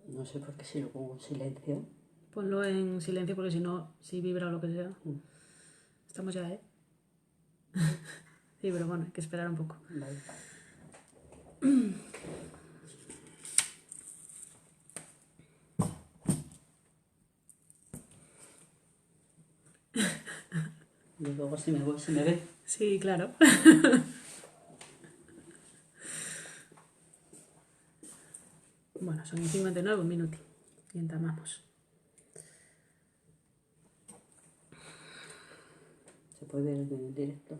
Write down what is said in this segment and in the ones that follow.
No sé por qué si lo pongo en silencio. Ponlo en silencio porque si no, si vibra o lo que sea. Estamos ya, ¿eh? Sí, pero bueno, hay que esperar un poco. Vale. Y luego si me voy, se me ve. Sí, claro. Bueno, son 59 un minuto. Y entamamos. Se puede ver en directo.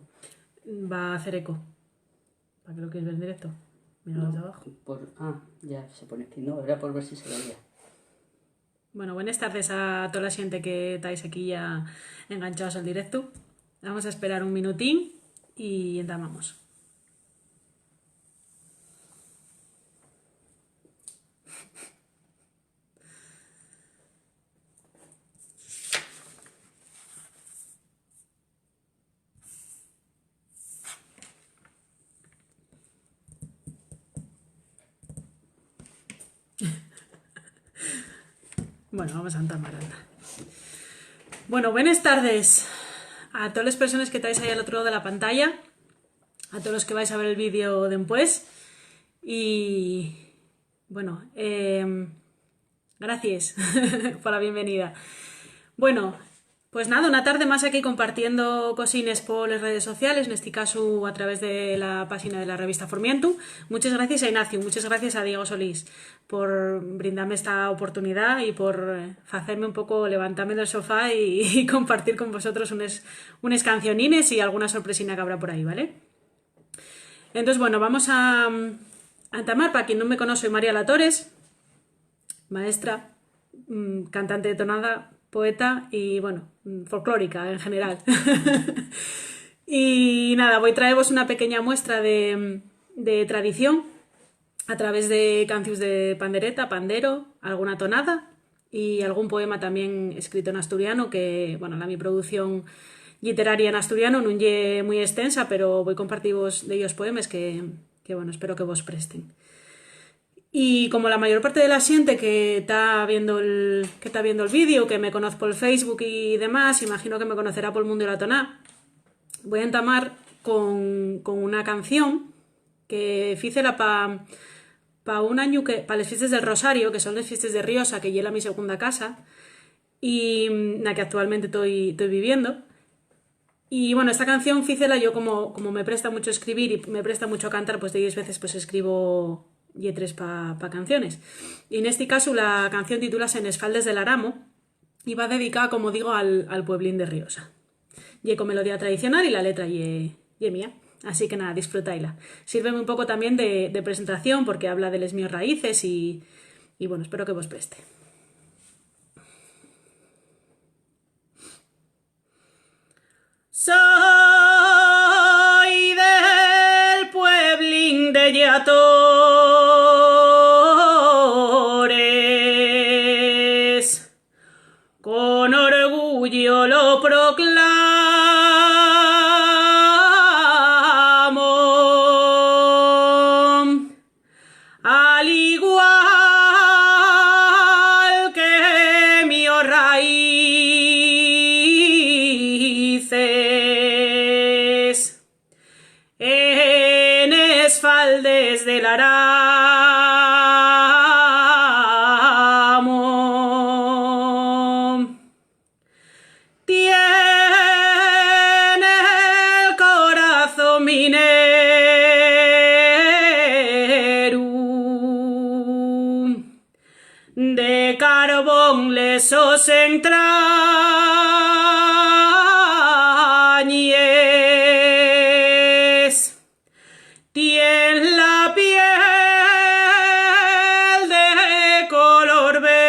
Va a hacer eco. ¿Para qué lo quieres ver en directo? Mira de abajo. Ya se pone aquí. No, era por ver si se veía. Bueno, buenas tardes a toda la gente que estáis aquí ya enganchados al directo. Vamos a esperar un minutín y entamamos. Bueno, vamos a entamar, anda. Bueno, buenas tardes a todas las personas que estáis ahí al otro lado de la pantalla, a todos los que vais a ver el vídeo después y bueno, gracias por la bienvenida. Bueno, pues nada, una tarde más aquí compartiendo cosines por las redes sociales, en este caso a través de la página de la revista Formientu. Muchas gracias a Ignacio, muchas gracias a Diego Solís por brindarme esta oportunidad y por hacerme un poco, levantarme del sofá y compartir con vosotros unas cancionines y alguna sorpresina que habrá por ahí, ¿vale? Entonces, bueno, vamos a entamar. Para quien no me conoce, soy María Latores, maestra, cantante de tonada, poeta y, bueno, folclórica en general. Y nada, voy a traeros una pequeña muestra de tradición a través de canciones de pandereta, pandero, alguna tonada y algún poema también escrito en asturiano que, bueno, mi producción literaria en asturiano no es muy extensa, pero voy a compartiros de ellos poemas que bueno, espero que vos presten. Y como la mayor parte de la gente que está viendo el vídeo, que me conozco por Facebook y demás, imagino que me conocerá por el mundo de la toná, voy a entamar con una canción que fícela para un año que para las fiestas del Rosario, que son las fiestas de Riosa, que lleva mi segunda casa y la que actualmente estoy viviendo. Y bueno, esta canción fícela yo como me presta mucho escribir y me presta mucho cantar, pues de 10 veces pues escribo lletres pa canciones. Y en este caso la canción titúlase En Esfaldes del Aramo y va dedicada, como digo, al pueblín de Riosa. Y con melodía tradicional y la letra y mía. Así que nada, disfrutáisla. Sírveme un poco también de presentación porque habla de les míos raíces y bueno, espero que vos preste. Soy del pueblín de Llatores, con orgullo lo proclamo, al igual que mi raíces, en Esfaldes del Aramo. Tiene el corazón minero, de carbón lesos entrañes, tiene la piel de color verde,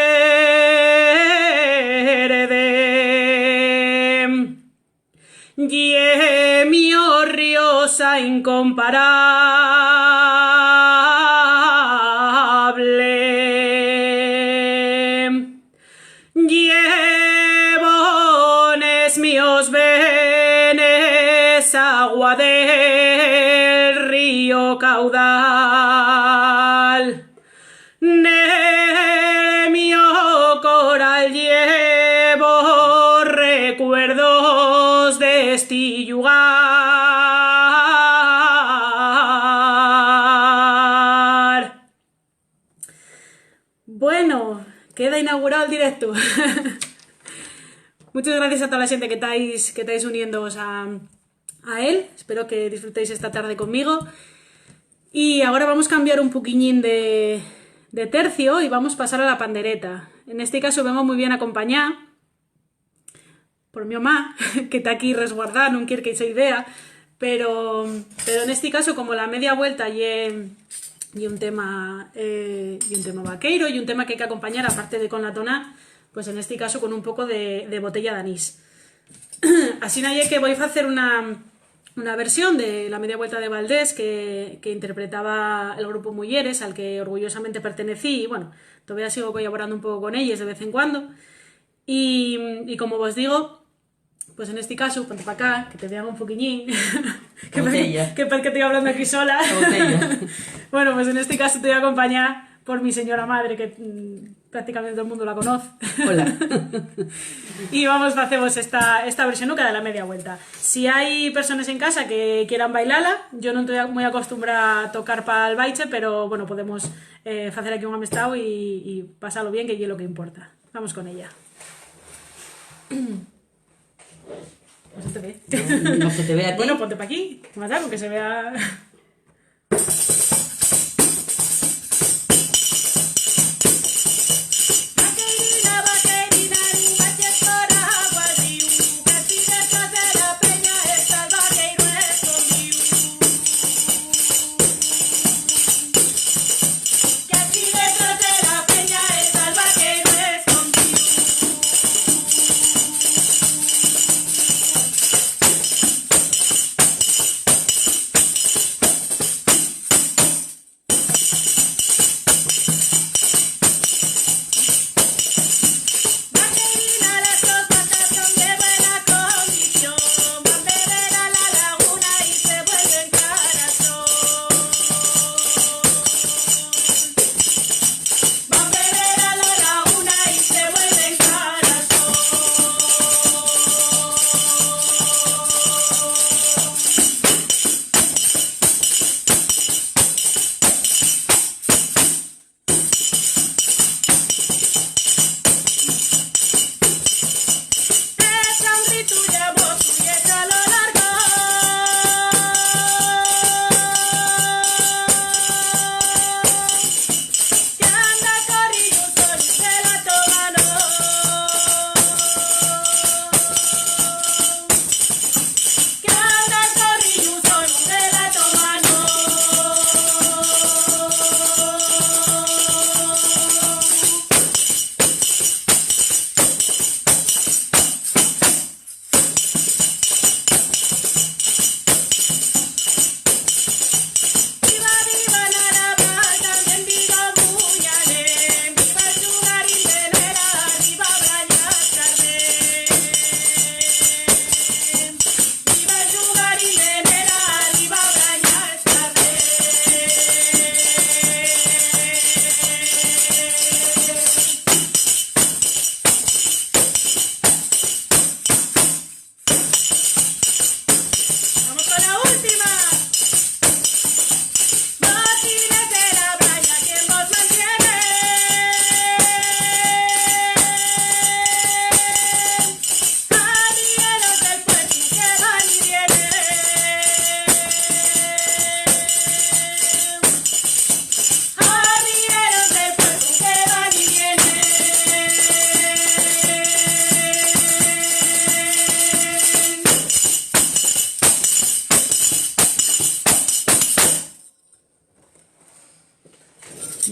y mi Riosa incomparable. agua del río caudal. De mi coral llevo recuerdos de este lugar. Bueno, queda inaugurado el directo. Muchas gracias a toda la gente que estáis uniéndoos a él. Espero que disfrutéis esta tarde conmigo. Y ahora vamos a cambiar un poquillín de tercio y vamos a pasar a la pandereta. En este caso vengo muy bien acompañada por mi mamá, que está aquí resguardada, no quiere que se idea, pero en este caso, como la media vuelta y un tema vaqueiro y un tema que hay que acompañar, aparte de con la toná, pues en este caso con un poco de botella de anís. Así nadie que voy a hacer una versión de la media vuelta de Valdés que interpretaba el grupo Mujeres, al que orgullosamente pertenecí, y bueno, todavía sigo colaborando un poco con ellos de vez en cuando. Y como os digo, pues en este caso, ponte para acá, que te vean un poquillín, que te estoy hablando aquí sola. Bueno, pues en este caso te voy a acompañar por mi señora madre, que prácticamente todo el mundo la conoce. Hola. Y hacemos esta versión nuca de la media vuelta. Si hay personas en casa que quieran bailarla, yo no estoy muy acostumbrada a tocar para el baile, pero bueno, podemos hacer aquí un amistad y pasarlo bien, que es lo que importa. Vamos con ella. No se te ve. No se te ve a ti. Bueno, ponte para aquí. Más algo que se vea.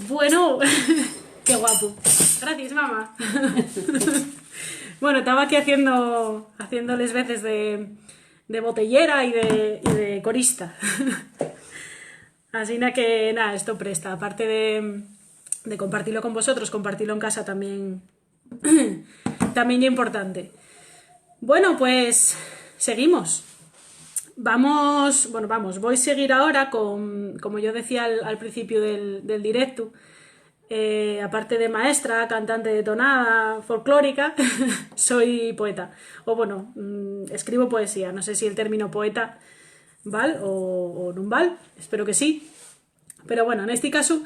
Bueno, qué guapo. Gracias, mamá. Bueno, estaba aquí haciéndoles veces de botellera y de corista. Así que nada, esto presta. Aparte de compartirlo con vosotros, compartirlo en casa también, también es importante. Bueno, pues seguimos. voy a seguir ahora con, como yo decía al principio del directo, aparte de maestra, cantante de tonada folclórica, soy poeta. O bueno, escribo poesía. No sé si el término poeta val o non val, espero que sí. Pero bueno, en este caso,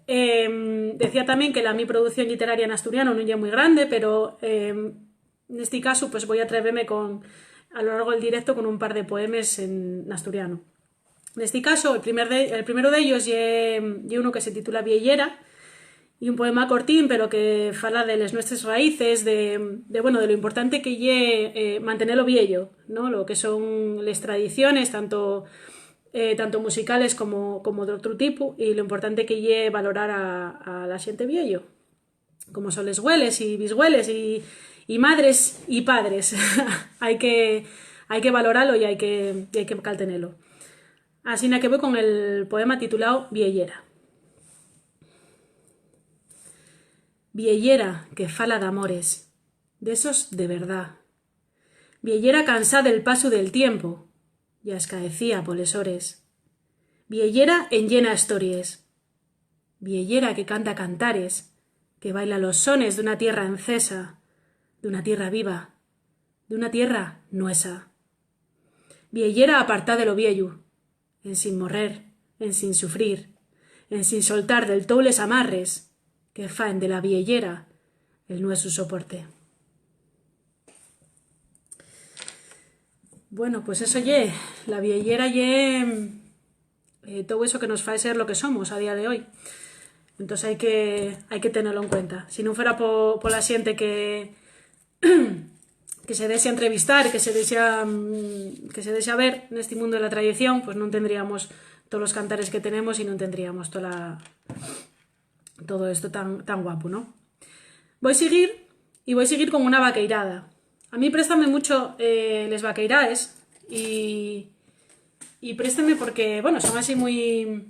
decía también que la mi producción literaria en asturiano non é moi grande, pero en este caso pues voy a atreverme a lo largo del directo con un par de poemas en asturiano. En este caso, el primero de ellos es uno que se titula Viellera, y un poema cortín, pero que fala de las nuestras raíces, de lo importante que es mantener lo viejo, ¿no? Lo que son las tradiciones, tanto musicales como de otro tipo, y lo importante que es valorar a la gente viejo, como son les güeles y bisgüeles y madres y padres. hay que valorarlo y hay que caltenerlo. Así que voy con el poema titulado Viellera. Viellera que fala d'amores, d'esos de verdad. Viellera cansada del paso del tiempo, ya escaecía poles hores. Viellera en llena historias. Viellera que canta cantares, que baila los sones de una tierra encesa, de una tierra viva, de una tierra nuesa. Viellera apartada de lo viejo, en sin morrer, en sin sufrir, en sin soltar del tou les amarres, que faen de la viellera el nuestro soporte. Bueno, pues eso la viellera todo eso que nos fae ser lo que somos a día de hoy. Entonces hay que tenerlo en cuenta. Si no fuera por la gente que se desea entrevistar, que se desea ver en este mundo de la tradición, pues no tendríamos todos los cantares que tenemos y no tendríamos todo esto tan guapo, ¿no? Voy a seguir con una vaqueirada. A mí préstame mucho les vaqueirades y préstame porque, bueno, son así muy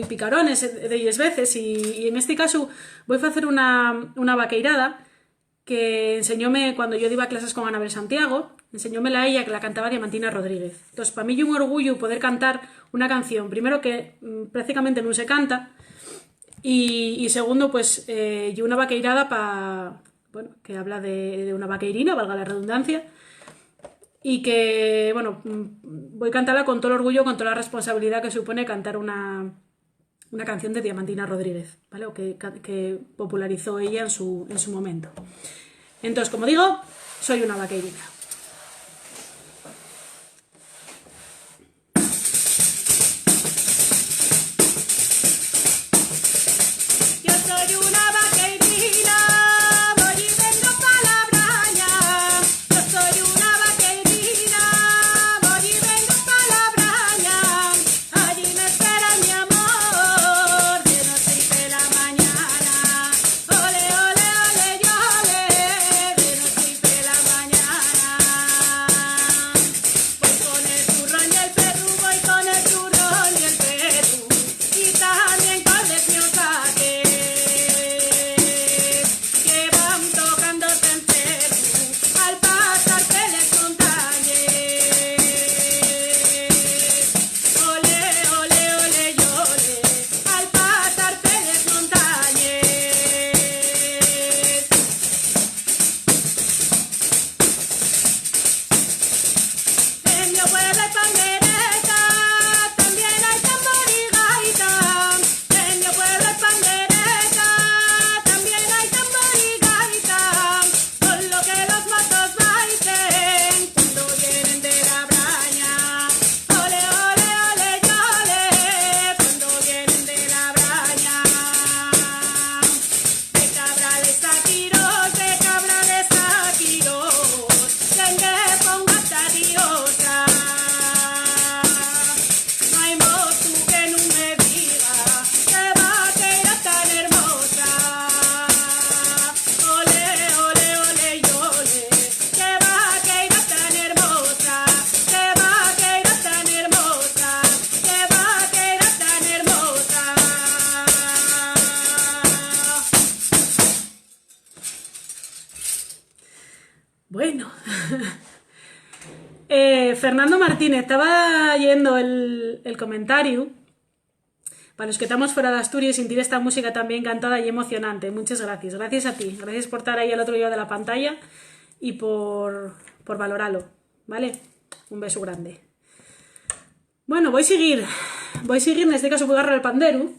picarones de ellas veces y en este caso voy a hacer una vaqueirada que enseñóme cuando yo iba a clases con Anabel Santiago, enseñómela a ella que la cantaba Diamantina Rodríguez. Entonces, para mí es un orgullo poder cantar una canción, primero que prácticamente no se canta, y segundo, pues, y una vaqueirada que habla de una vaqueirina, valga la redundancia, y que, bueno, voy a cantarla con todo el orgullo, con toda la responsabilidad que supone cantar una canción de Diamantina Rodríguez, ¿vale? O que popularizó ella en su momento. Entonces, como digo, soy una vaqueirina. Mañana Fernando Martínez, estaba leyendo el comentario. Para los que estamos fuera de Asturias, sentir esta música también cantada y emocionante. Muchas gracias. Gracias a ti. Gracias por estar ahí al otro lado de la pantalla y por valorarlo. ¿Vale? Un beso grande. Bueno, voy a seguir. En este caso voy a agarrar el pandero.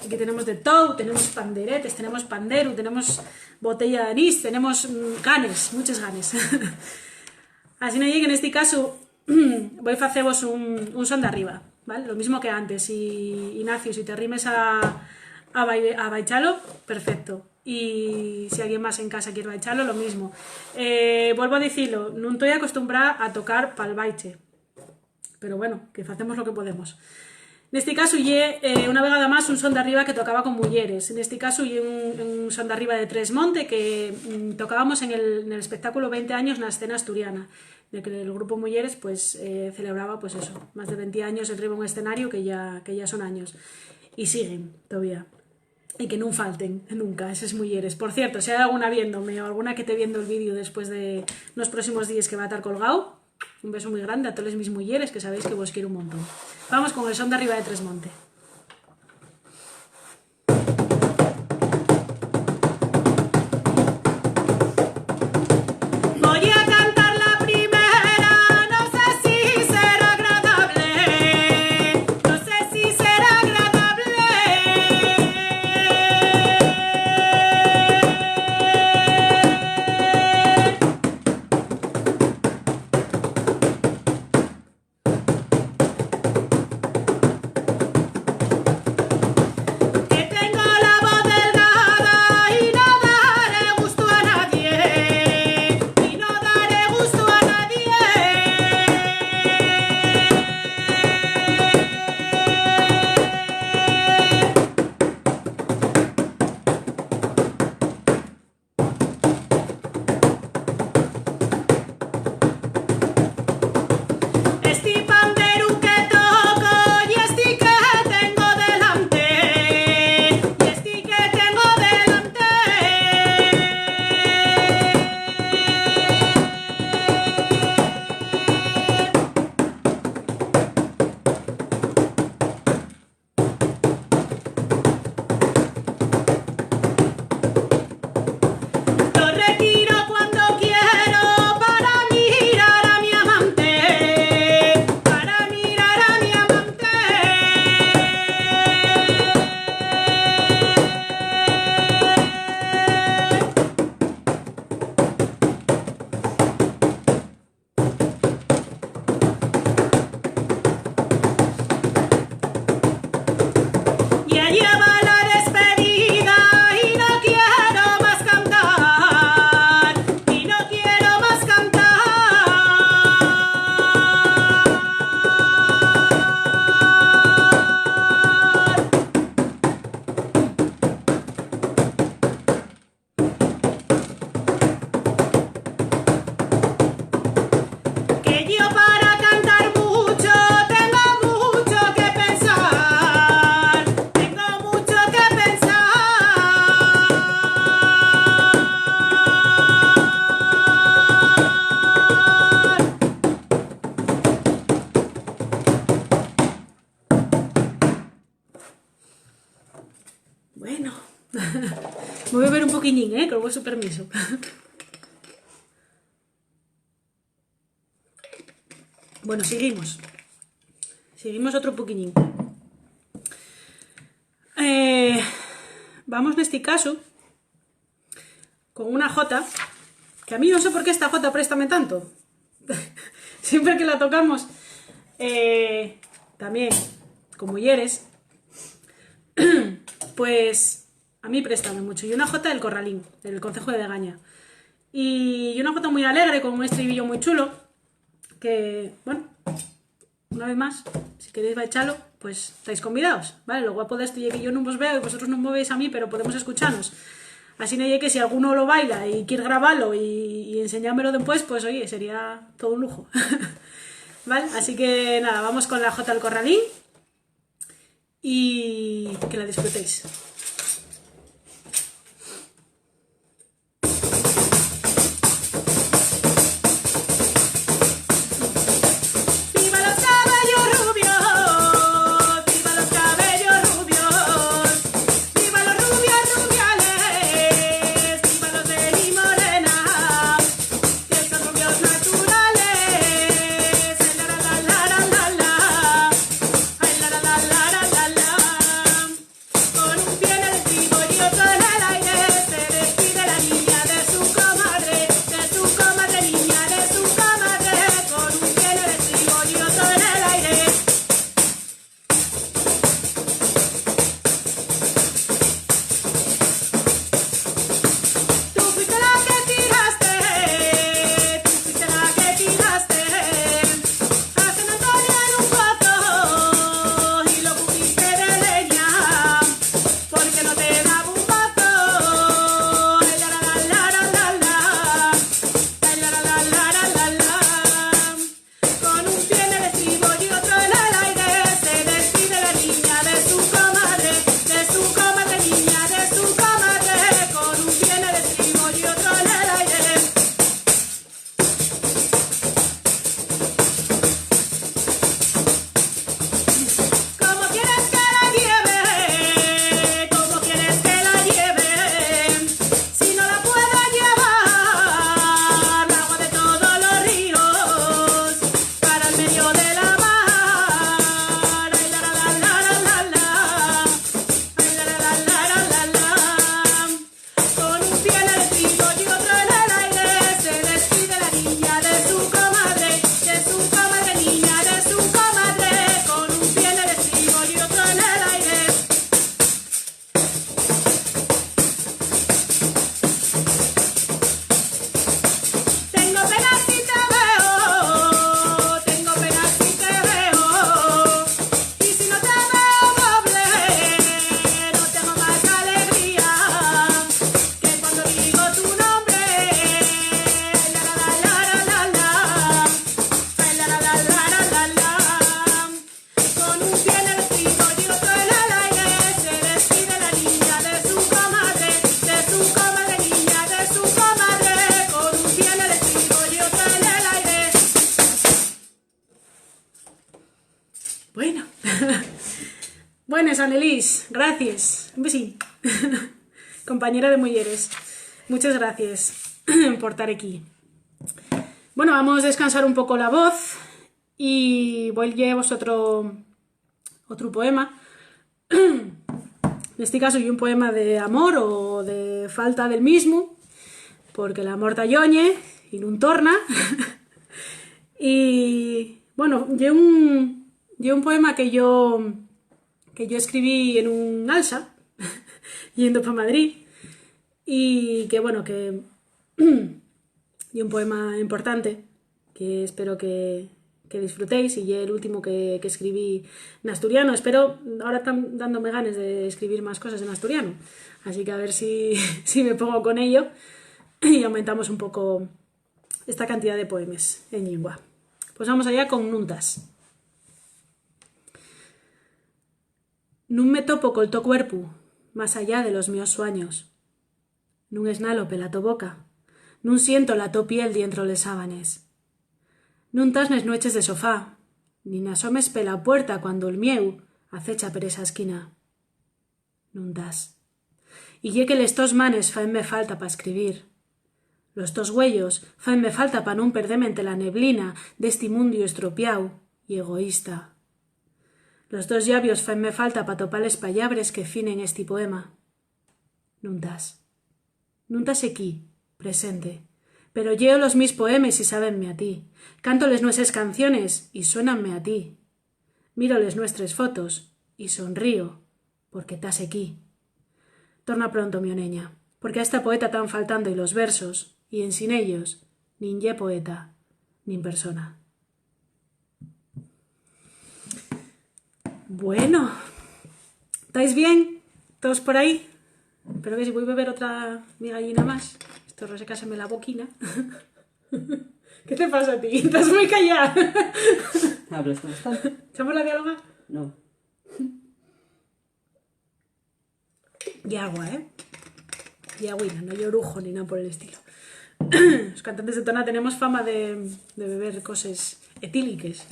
Aquí tenemos de todo. Tenemos panderetes, tenemos pandero, tenemos botella de anís, tenemos ganes, muchos ganes. Así que en este caso voy a haceros un son de arriba. ¿Vale? Lo mismo que antes. Y Ignacio, si te rimes a baicharlo, perfecto. Y si alguien más en casa quiere baicharlo, lo mismo. Vuelvo a decirlo, no estoy acostumbrada a tocar pal baiche. Pero bueno, que hacemos lo que podemos. En este caso, una vegada más un son de arriba que tocaba con mujeres. En este caso, un son de arriba de Tresmonte que tocábamos en el espectáculo 20 años en la escena asturiana, de que el grupo Mujeres pues celebraba pues eso, más de 20 años arriba en un escenario que ya son años. Y siguen todavía. Y que no falten nunca, esas Mujeres. Por cierto, si hay alguna viéndome o alguna que esté viendo el vídeo después de los próximos días que va a estar colgado, un beso muy grande a todas mis mujeres que sabéis que vos quiero un montón. Vamos con el son de arriba de Tresmonte. Voy a cantar la primera, no sé si será agradable, no sé si será agradable. Bueno, voy a beber un poquillín, con vuestro permiso. Bueno, seguimos. Seguimos otro poquillín. Vamos en este caso con una jota, que a mí no sé por qué esta jota préstame tanto. Siempre que la tocamos, también con mujeres, pues a mí préstame mucho. Y una jota del Corralín, del concejo de Degaña. Y una jota muy alegre, con un estribillo muy chulo, que, bueno, una vez más, si queréis baicharlo, pues estáis convidados, ¿vale? Lo guapo de esto es que yo no os veo y vosotros no me veis a mí, pero podemos escucharnos. Así no hay que si alguno lo baila y quiere grabarlo y enseñármelo después, pues oye, sería todo un lujo. ¿Vale? Así que nada, vamos con la jota del Corralín y que la disfrutéis. Bueno. Buenas, Annelies. Gracias. Un besín. Compañera de Mujeres. Muchas gracias por estar aquí. Bueno, vamos a descansar un poco la voz y voy a llevaros otro poema. En este caso, un poema de amor o de falta del mismo, porque el amor talloñe y no torna. Y bueno, un poema que yo escribí en un alsa yendo para Madrid, y que bueno, que y un poema importante que espero que disfrutéis, y el último que escribí en asturiano. Espero, ahora están dándome ganas de escribir más cosas en asturiano, así que a ver si me pongo con ello y aumentamos un poco esta cantidad de poemas en lengua. Pues vamos allá con Nuntas. Nun me topo col to cuerpu, más allá de los míos sueños. Nun esnalo pela to boca, nun siento la to piel dientro les sábanes. Nun tas nes noches de sofá, ni n'asomes pela puerta cuando el mieu acecha per esa esquina. Nun tas. Y ye que les tos manes faenme falta pa escribir. Los tos huellos faenme falta pa nun perdeme entre la neblina d'esti mundio estropiau y egoísta. Los dos llavios faenme falta pa topar les pallabres que finen esti poema. Nuntas. Nuntas equí, presente. Pero lleo los mis poemes y sábenme a ti. Canto les nuestras canciones y suénanme a ti. Miro les nuestras fotos y sonrío porque tas equí. Torna pronto, mi oneña, porque a esta poeta tan faltando y los versos, y en sin ellos, nin ye poeta, nin persona. Bueno, ¿estáis bien? ¿Todos por ahí? Espero que si voy a beber otra mi gallina más. Esto resecáseme la boquina. ¿Qué te pasa a ti? Estás muy callada. Hablas bastante. ¿Echamos la diáloga? No. Y agua, ¿eh? Y agüina, no yo orujo ni nada por el estilo. Los cantantes de Tona tenemos fama de beber cosas etílicas.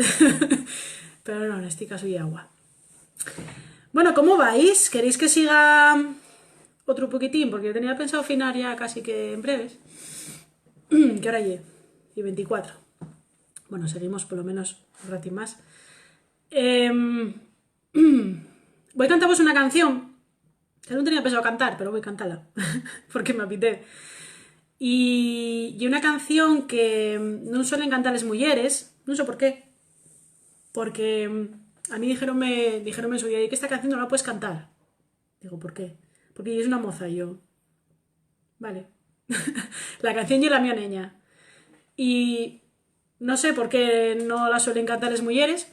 Pero no, en este caso y agua. Bueno, ¿cómo vais? ¿Queréis que siga otro poquitín? Porque yo tenía pensado afinar ya casi que en breves. ¿Qué hora llegué? Y 24. Bueno, seguimos por lo menos un ratín más. Voy a cantaros una canción que no tenía pensado cantar, pero voy a cantarla porque me apité. Y una canción que no suelen cantar las mujeres, no sé por qué. Porque a mí dijeronme en su día que esta canción no la puedes cantar. Digo, ¿por qué? Porque ella es una moza y yo. Vale. La canción yo la mía niña. Y no sé por qué no la suelen cantar las mujeres.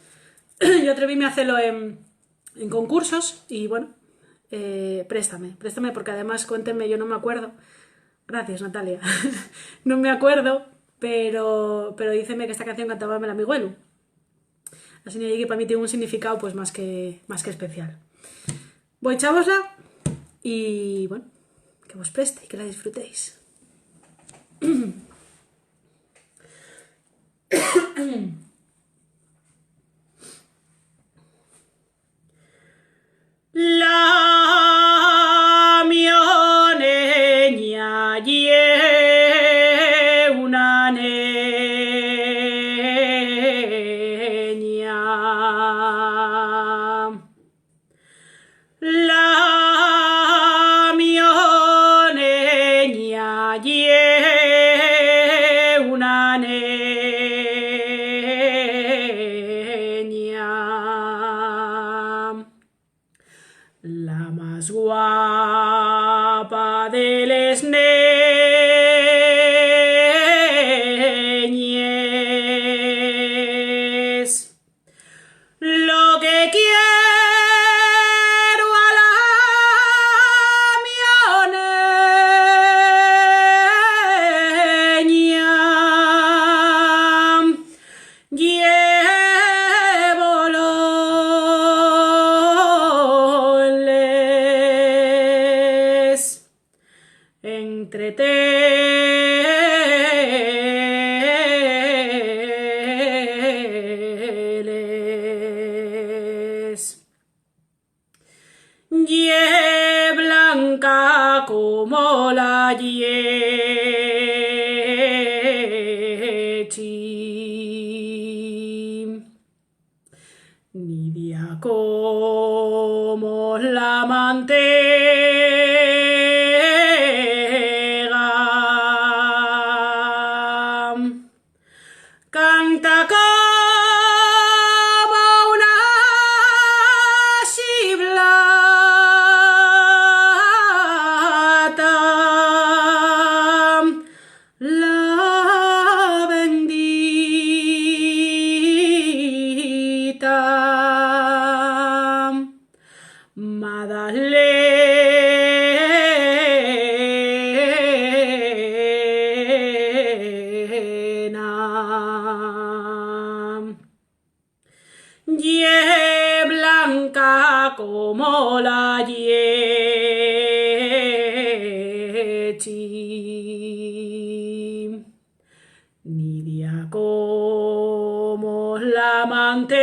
Yo atrevíme a hacerlo en concursos y bueno, préstame porque además cuéntenme, yo no me acuerdo. Gracias, Natalia. No me acuerdo, pero díceme que esta canción cantaba mi abuelo. Así que para mí tiene un significado pues más que especial. Voy a echavosla y bueno, que vos preste y que la disfrutéis. La mioneña ye una neña. La mioneña ye una neña. La más guapa de les neñes. Lo que quiero a la Ye blanca como la yechi, nidia como la mantega, canta como una shiblata, la bendita Madalena. Ye blanca como la yechi, nidia como la mantega,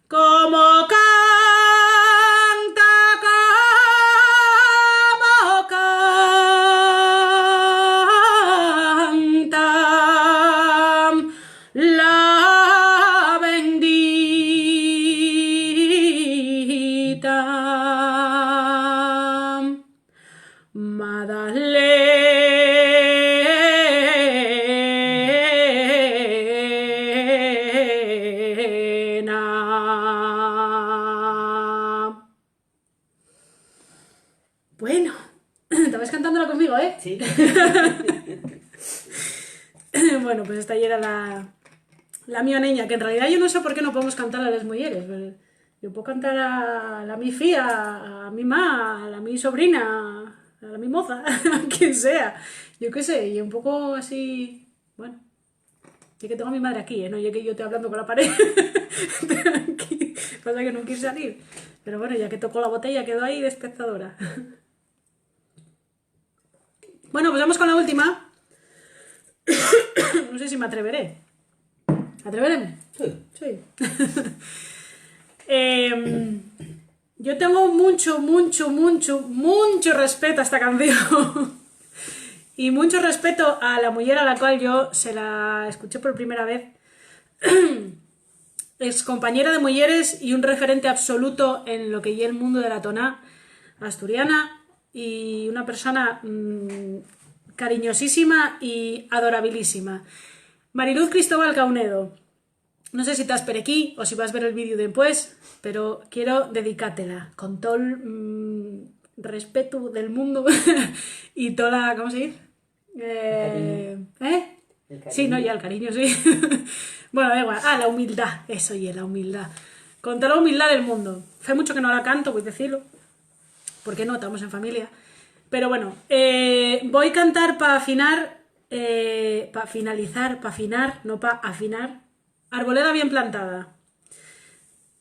como canta, como canta la bendita Madalena. Bueno, estabas cantándola conmigo, ¿eh? Sí. Bueno, pues esta ya era la mía niña, que en realidad yo no sé por qué no podemos cantar a las mujeres. Pero yo puedo cantar a la mi fía, a mi ma, a la mi sobrina, a la mi moza, a quien sea. Yo qué sé, y un poco así, bueno. Sí que tengo a mi madre aquí, ¿eh? No, ya que yo estoy hablando con la pared. Aquí. Pasa que no quiere salir. Pero bueno, ya que tocó la botella, quedó ahí de espectadora. Bueno, pues vamos con la última. No sé si me atreveré. ¿Atreveré? Sí. Sí. Yo tengo mucho respeto a esta canción. Y mucho respeto a la mujer a la cual yo se la escuché por primera vez. Es compañera de mujeres y un referente absoluto en lo que es el mundo de la toná asturiana y una persona cariñosísima y adorabilísima. Mariluz Cristóbal Caunedo. No sé si estás por aquí o si vas a ver el vídeo después, pero quiero dedicártela con todo el respeto del mundo y toda la... ¿Cómo se dice? Sí, no, ya el cariño, sí. Bueno, da igual. Ah, la humildad. Eso y la humildad. Con toda la humildad del mundo. Hace mucho que no la canto, voy a decirlo. Porque no, estamos en familia. Pero bueno, voy a cantar para afinar, para finalizar, para afinar, no para afinar. Arboleda bien plantada.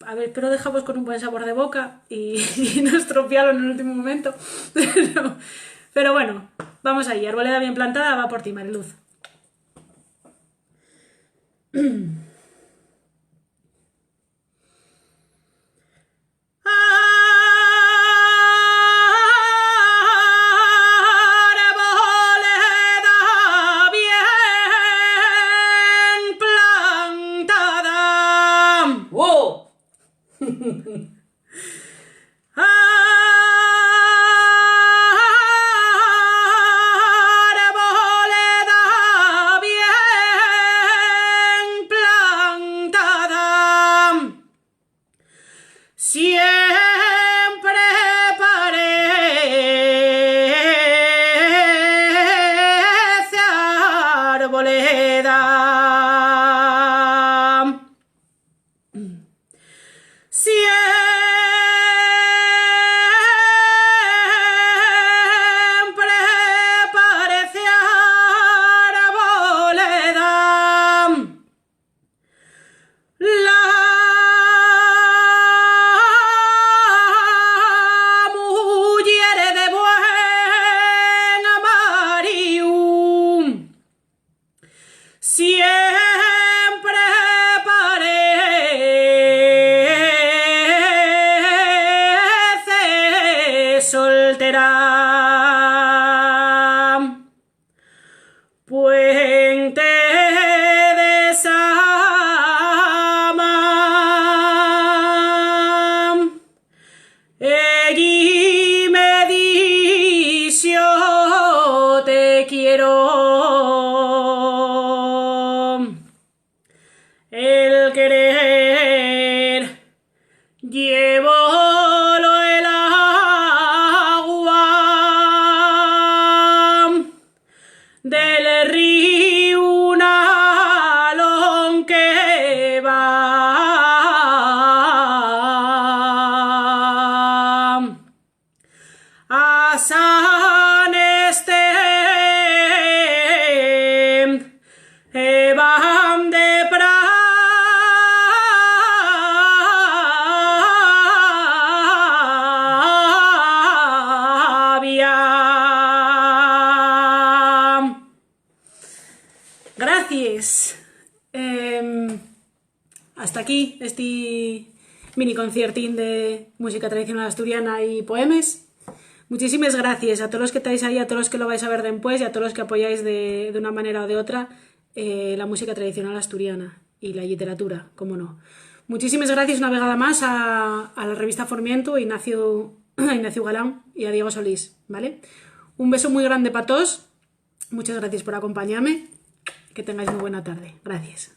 A ver, espero dejaros con un buen sabor de boca y no estropearlo en el último momento. Pero bueno, vamos ahí. Arboleda bien plantada va por ti, Mariluz. Arboleda bien plantada. ¡Wow! Arboleda bien plantada. Siempre parece arboleda. Siempre parece arboleda. La mujer de buen marido siempre puente de Sama, egui me dice te quiero, el querer llevo el agua del río, un alón que va a San Esteban de Pravia. Gracias. Hasta aquí este mini conciertín de música tradicional asturiana y poemes. Muchísimas gracias a todos los que estáis ahí, a todos los que lo vais a ver después y a todos los que apoyáis de una manera o de otra la música tradicional asturiana y la literatura, cómo no. Muchísimas gracias una vegada más a la revista Formiento, Ignacio Galán y a Diego Solís, ¿vale? Un beso muy grande para todos. Muchas gracias por acompañarme. Que tengáis muy buena tarde. Gracias.